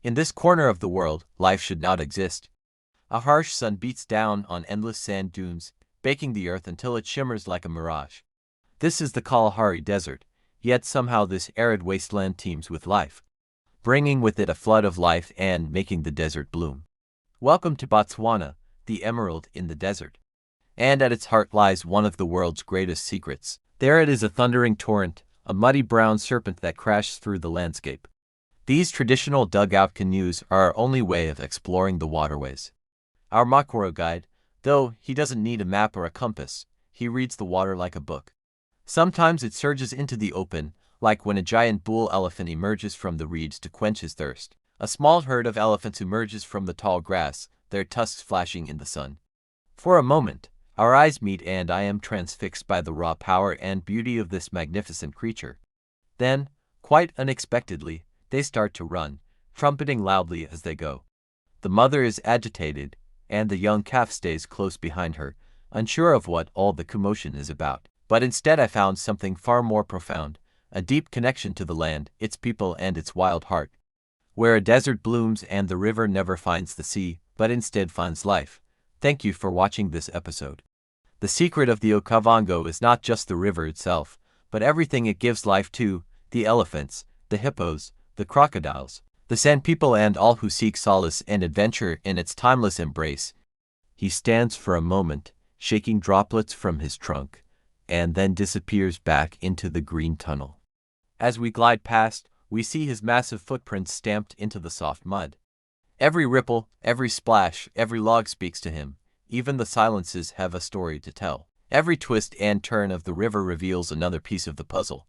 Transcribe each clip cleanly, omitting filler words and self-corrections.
In this corner of the world, life should not exist. A harsh sun beats down on endless sand dunes, baking the earth until it shimmers like a mirage. This is the Kalahari Desert, yet somehow this arid wasteland teems with life, bringing with it a flood of life and making the desert bloom. Welcome to Botswana, the emerald in the desert. And at its heart lies one of the world's greatest secrets. There it is, a thundering torrent, a muddy brown serpent that crashes through the landscape. These traditional dugout canoes are our only way of exploring the waterways. Our Makoro guide, though he doesn't need a map or a compass, he reads the water like a book. Sometimes it surges into the open, like when a giant bull elephant emerges from the reeds to quench his thirst. A small herd of elephants emerges from the tall grass, their tusks flashing in the sun. For a moment, our eyes meet and I am transfixed by the raw power and beauty of this magnificent creature. Then, quite unexpectedly, they start to run, trumpeting loudly as they go. The mother is agitated, and the young calf stays close behind her, unsure of what all the commotion is about. But instead I found something far more profound, a deep connection to the land, its people and its wild heart. Where a desert blooms and the river never finds the sea, but instead finds life. Thank you for watching this episode. The secret of the Okavango is not just the river itself, but everything it gives life to: the elephants, the hippos, the crocodiles, the sand people, and all who seek solace and adventure in its timeless embrace. He stands for a moment, shaking droplets from his trunk, and then disappears back into the green tunnel. As we glide past, we see his massive footprints stamped into the soft mud. Every ripple, every splash, every log speaks to him. Even the silences have a story to tell. Every twist and turn of the river reveals another piece of the puzzle.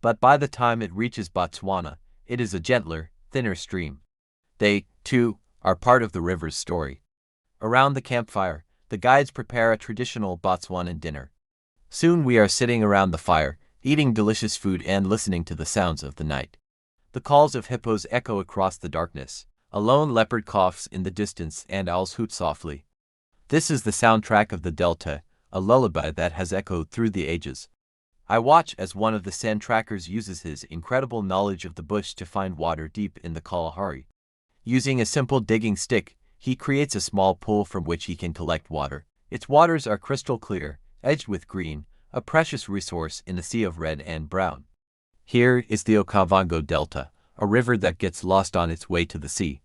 But by the time it reaches Botswana, it is a gentler, thinner stream. They, too, are part of the river's story. Around the campfire, the guides prepare a traditional Botswanan dinner. Soon we are sitting around the fire, eating delicious food and listening to the sounds of the night. The calls of hippos echo across the darkness. A lone leopard coughs in the distance and owls hoot softly. This is the soundtrack of the Delta, a lullaby that has echoed through the ages. I watch as one of the sand trackers uses his incredible knowledge of the bush to find water deep in the Kalahari. Using a simple digging stick, he creates a small pool from which he can collect water. Its waters are crystal clear, edged with green, a precious resource in a sea of red and brown. Here is the Okavango Delta, a river that gets lost on its way to the sea.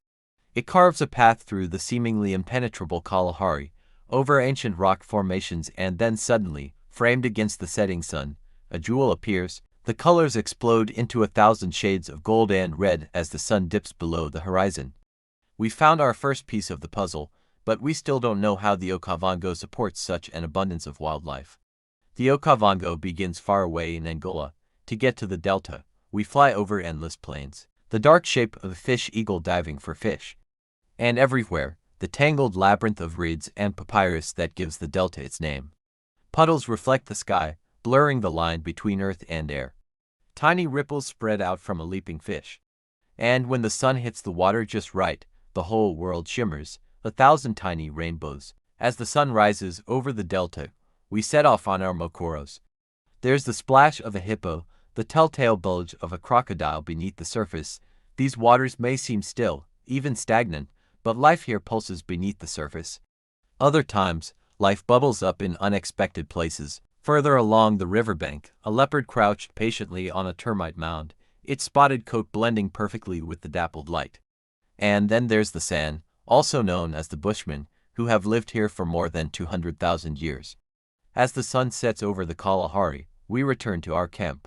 It carves a path through the seemingly impenetrable Kalahari, over ancient rock formations, and then suddenly, framed against the setting sun, a jewel appears. The colors explode into 1,000 shades of gold and red as the sun dips below the horizon. We found our first piece of the puzzle, but we still don't know how the Okavango supports such an abundance of wildlife. The Okavango begins far away in Angola. To get to the delta, we fly over endless plains, the dark shape of a fish eagle diving for fish. And everywhere, the tangled labyrinth of reeds and papyrus that gives the delta its name. Puddles reflect the sky, blurring the line between earth and air. Tiny ripples spread out from a leaping fish. And when the sun hits the water just right, the whole world shimmers, 1,000 tiny rainbows. As the sun rises over the delta, we set off on our mokoros. There's the splash of a hippo, the telltale bulge of a crocodile beneath the surface. These waters may seem still, even stagnant, but life here pulses beneath the surface. Other times, life bubbles up in unexpected places. Further along the riverbank, a leopard crouched patiently on a termite mound, its spotted coat blending perfectly with the dappled light. And then there's the San, also known as the Bushmen, who have lived here for more than 200,000 years. As the sun sets over the Kalahari, we return to our camp.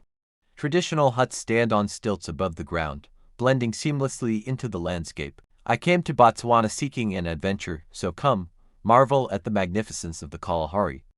Traditional huts stand on stilts above the ground, blending seamlessly into the landscape. I came to Botswana seeking an adventure, so come, marvel at the magnificence of the Kalahari.